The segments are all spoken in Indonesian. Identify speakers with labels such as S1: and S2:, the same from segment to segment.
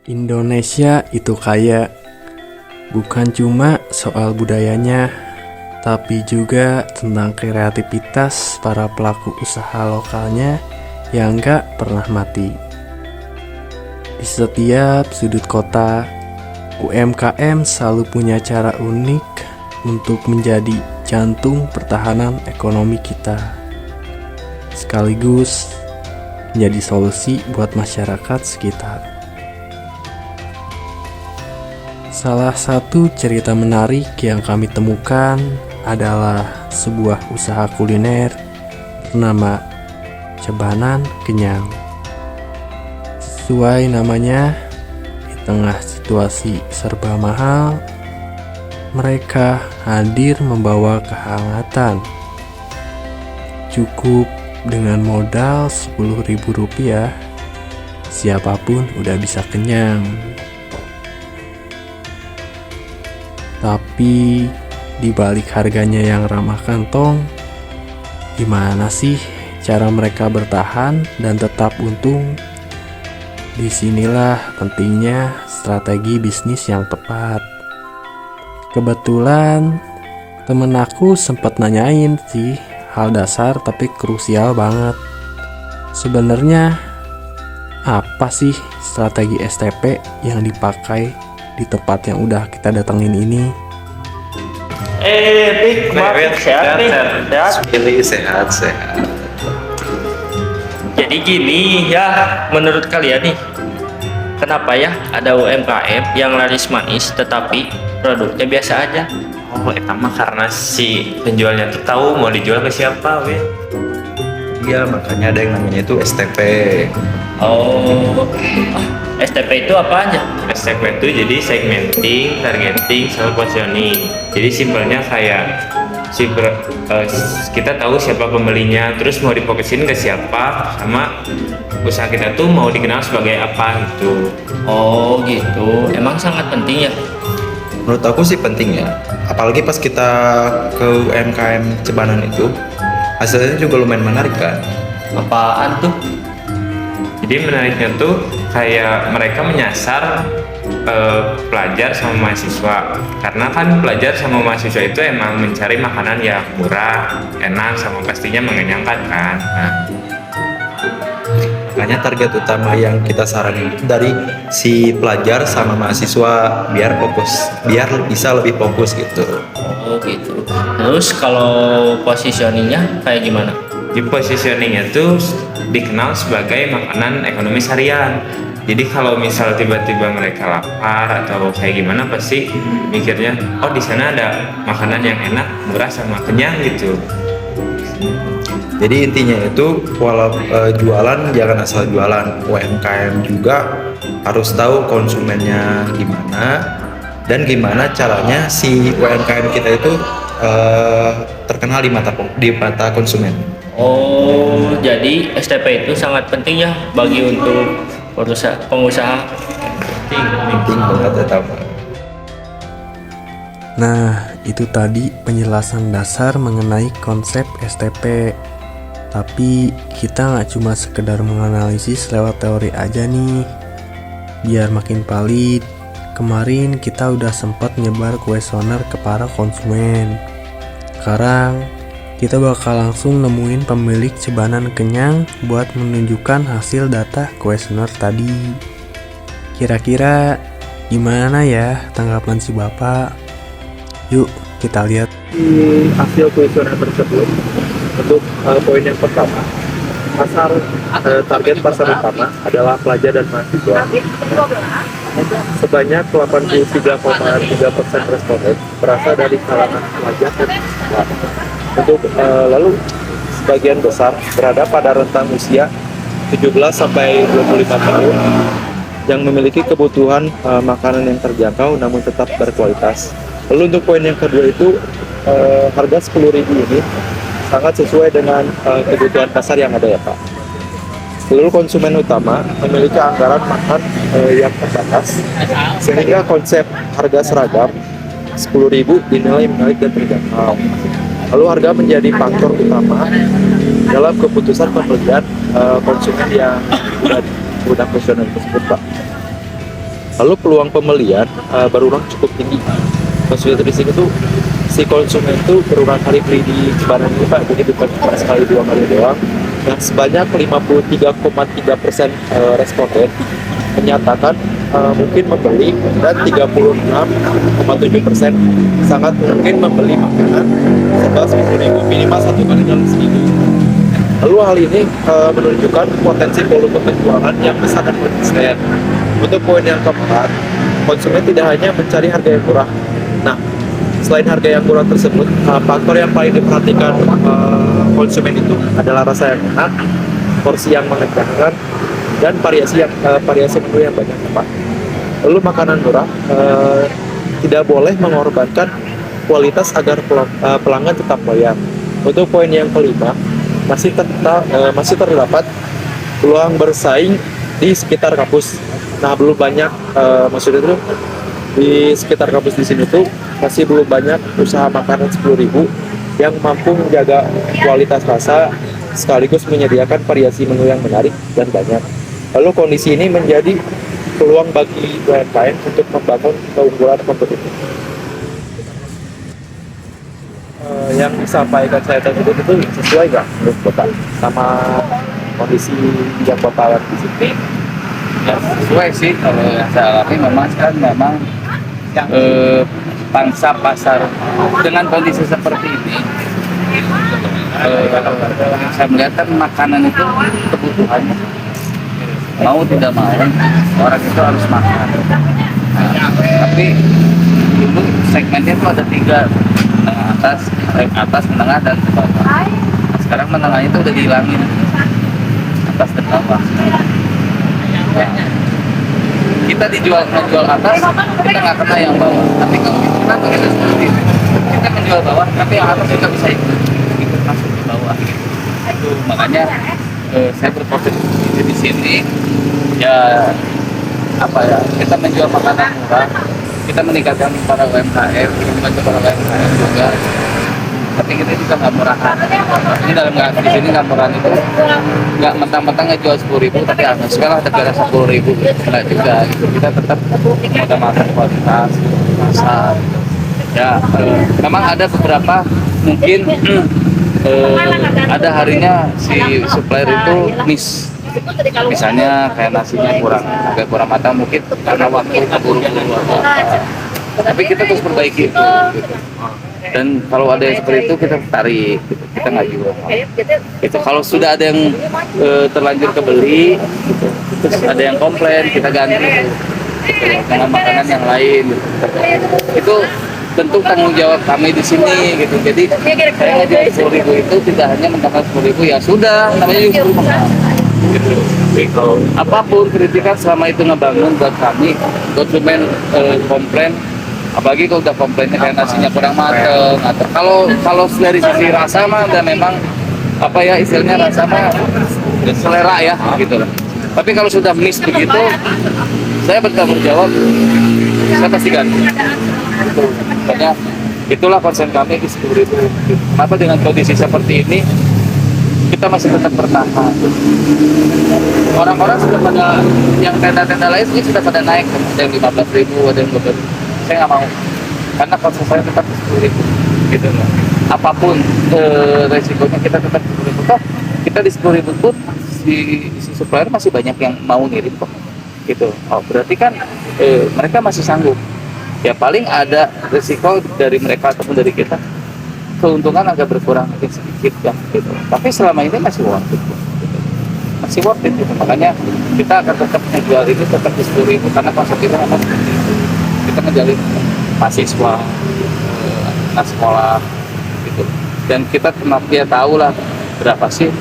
S1: Indonesia itu kaya, bukan cuma soal budayanya, tapi juga tentang kreativitas para pelaku usaha lokalnya yang gak pernah mati. Di setiap sudut kota, UMKM selalu punya cara unik untuk menjadi jantung pertahanan ekonomi kita, sekaligus menjadi solusi buat masyarakat sekitar. Salah satu cerita menarik yang kami temukan adalah sebuah usaha kuliner bernama Cebanan Kenyang. Sesuai namanya, di tengah situasi serba mahal, mereka hadir membawa kehangatan. Cukup dengan modal Rp10.000, siapapun udah bisa kenyang. Tapi di balik harganya yang ramah kantong, gimana sih cara mereka bertahan dan tetap untung? Disinilah pentingnya strategi bisnis yang tepat. Kebetulan temen aku sempat nanyain sih hal dasar tapi krusial banget. Sebenarnya apa sih strategi STP yang dipakai di tempat yang udah kita datengin ini?
S2: Pik, maaf, sehat nih? Sehat?
S3: Pilih sehat.
S2: Jadi gini ya, menurut kalian nih, kenapa ya ada UMKM yang laris manis tetapi produknya biasa aja?
S3: Oh, itu mah karena si penjualnya tuh tahu mau dijual ke siapa, weh. Iya, makanya ada yang namanya itu STP.
S2: Oh, STP itu apa aja?
S3: STP itu jadi segmenting, targeting, sama positioning. Jadi simpelnya kayak kita tahu siapa pembelinya, terus mau difokusin ke siapa, sama usaha kita tuh mau dikenal sebagai apa gitu.
S2: Oh gitu, emang sangat penting ya?
S4: Menurut aku sih penting ya, apalagi pas kita ke UMKM Cebanan itu, hasilnya juga lumayan menarik kan.
S2: Apaan tuh?
S3: Jadi menariknya tuh kayak mereka menyasar pelajar sama mahasiswa, karena kan pelajar sama mahasiswa itu emang mencari makanan yang murah, enak, sama pastinya mengenyangkan kan. Nah,
S4: Makanya target utama yang kita saranin itu dari si pelajar sama mahasiswa biar bisa lebih fokus gitu.
S2: Oh gitu. Terus kalau positioningnya kayak gimana?
S3: di positioningnya tuh dikenal sebagai makanan ekonomi harian. Jadi kalau misal tiba-tiba mereka lapar atau kayak gimana, pasti mikirnya, oh di sana ada makanan yang enak, murah sama kenyang gitu.
S4: Jadi intinya itu walau jualan jangan asal jualan. UMKM juga harus tahu konsumennya gimana dan gimana caranya si UMKM kita itu terkenal di mata konsumen.
S2: Oh, jadi STP itu sangat penting ya bagi untuk pengusaha.
S4: Penting banget ya tahu.
S1: Nah, itu tadi penjelasan dasar mengenai konsep STP. Tapi kita nggak cuma sekedar menganalisis lewat teori aja nih. Biar makin valid, kemarin kita udah sempat nyebar kuesioner ke para konsumen. Sekarang kita bakal langsung nemuin pemilik Cebanan Kenyang buat menunjukkan hasil data kuesioner tadi. Kira-kira gimana ya tanggapan si bapak? Yuk kita lihat
S5: di hasil kuesioner tersebut. Untuk poin yang pertama, target pasar utama adalah pelajar dan mahasiswa. Sebanyak 83,3% responden berasal dari kalangan pelajar dan mahasiswa. Lalu sebagian besar berada pada rentang usia 17 sampai 25 tahun yang memiliki kebutuhan makanan yang terjangkau namun tetap berkualitas. Lalu untuk poin yang kedua itu harga 10.000 ini sangat sesuai dengan kebutuhan pasar yang ada ya Pak. Seluruh konsumen utama memiliki anggaran makan yang terbatas, sehingga konsep harga seragam 10.000 dinilai menarik dan terjangkau. Lalu harga menjadi faktor utama dalam keputusan pembelian konsumen yang sudah kuesioner tersebut Pak. Lalu peluang pembelian berulang cukup tinggi. Maksudnya dari sini tuh si konsumen itu berulang kali beli di Cibanan ini Pak, jadi bukan cuma sekali 2 kali doang. Yang sebanyak 53,3% responden menyatakan mungkin membeli, dan 36,7% sangat mungkin membeli makanan setelah 10.000 minimal 1 kali dalam seminggu. Lalu hal ini menunjukkan potensi volume penjualan yang besar dan konsisten. Untuk poin yang keempat, konsumen tidak hanya mencari harga yang murah. Nah, selain harga yang murah tersebut, faktor yang paling diperhatikan konsumen itu adalah rasa yang enak, porsi yang mengenyangkan, dan variasi menu yang banyak, Pak. Lalu makanan murah tidak boleh mengorbankan kualitas agar pelanggan tetap loyal. Untuk poin yang kelima, masih terdapat peluang bersaing di sekitar kampus. Nah, belum banyak, maksudnya itu di sekitar kampus di sini tuh masih belum banyak usaha makanan 10.000 yang mampu menjaga kualitas rasa sekaligus menyediakan variasi menu yang menarik dan banyak. Lalu kondisi ini menjadi peluang bagi UMKM untuk membangun keunggulan kompetitif. Yang disampaikan saya tersebut itu sesuai nggak menurut Bapak sama kondisi yang Bapak alami di sini?
S6: Ya, sesuai sih. Kalau yang saya alami memang sekarang memang pangsa pasar dengan kondisi seperti ini, saya melihat kan makanan itu kebutuhannya, mau tidak mau orang itu harus makan. Nah, tapi itu segmennya itu ada 3, atas, menengah, dan bawah. Nah, sekarang menengah itu udah dihilangin, atas dan bawah. Nah, kita menjual atas, kita nggak kena yang bawah. Tapi kalau kita seperti itu, kita menjual bawah, tapi yang atas juga bisa ikut masuk di bawah. Itu makanya saya berposisi di sini. Ya apa ya, kita menjual makanan murah, kita meningkatkan para UMKM, kita membantu para UMKM juga. Tapi kita juga nggak murahan. Ini di sini nggak murahan itu nggak mentang-mentang ngejual 10.000 tapi sekarang ada beres 10.000, nggak juga gitu. Kita tetap mengutamakan kualitas pasar. Ya memang ada beberapa mungkin ada harinya si supplier itu miss. Misalnya kayak nasinya agak kurang matang, mungkin karena waktu keburu-buru atau apa. Tapi kita terus perbaiki itu gitu. Dan kalau ada yang seperti itu kita tarik gitu. Kita nggak jual itu. Kalau sudah ada yang terlanjur kebeli gitu. Terus ada yang komplain, kita ganti gitu, dengan makanan yang lain gitu. Itu bentuk tanggung jawab kami di sini gitu. Jadi saya ngejual 10.000 itu tidak hanya mentangkan 10.000, ya sudah, namanya juga gitu. Apapun kritikan selama itu ngebangun buat kami, konsumen komplain, apalagi kalau udah komplainnya kayak nasinya kurang mateng atau kalau dari sisi rasa mah udah memang apa ya istilahnya, rasa mah selera ya gitu lah. Tapi kalau sudah miss begitu, saya bertanggung jawab, saya pasti ganti gitu. Makanya itulah konsen kami di 10.000. Kenapa dengan kondisi seperti ini kita masih tetap bertahan. Orang-orang sudah pada, yang tenda-tenda lain ini sudah pada naik, ada yang 15.000, ada yang 12.000. Saya nggak mau, karena konsep saya tetap 10.000 gitu loh. Apapun resikonya kita tetap 10.000. Toh kita di 10.000 pun si supplier masih banyak yang mau ngirim kok gitu. Oh berarti kan mereka masih sanggup. Ya paling ada resiko dari mereka ataupun dari kita, keuntungan agak berkurang mungkin sedikit ya gitu. Tapi selama ini masih worth it gitu. Masih worth it gitu. Makanya kita akan tetap menjual ini tetap di 10.000 karena konsep kita memang seperti itu. Kita menjalin mahasiswa, anak sekolah gitu. Dan kita dia tahu lah berapa sih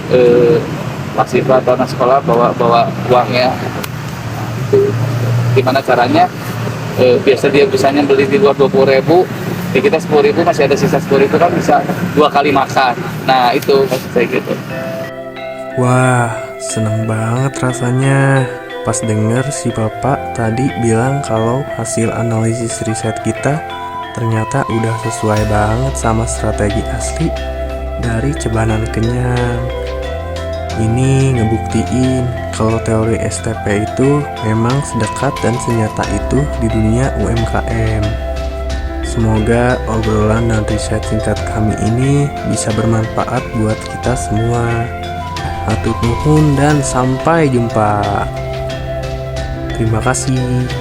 S6: mahasiswa atau anak sekolah bawa uangnya. Itu gimana caranya? Biasa dia bisanya beli di luar 20.000, di kita 10.000 masih ada sisa 10.000 kan bisa 2 kali makan. Nah itu maksud saya gitu.
S1: Wah, seneng banget rasanya pas denger si bapak tadi bilang kalau hasil analisis riset kita ternyata udah sesuai banget sama strategi asli dari Cebanan Kenyang. Ini ngebuktiin kalau teori STP itu memang sedekat dan senyata itu di dunia UMKM. Semoga obrolan dan riset singkat kami ini bisa bermanfaat buat kita semua. Hatur nuhun dan sampai jumpa. Terima kasih.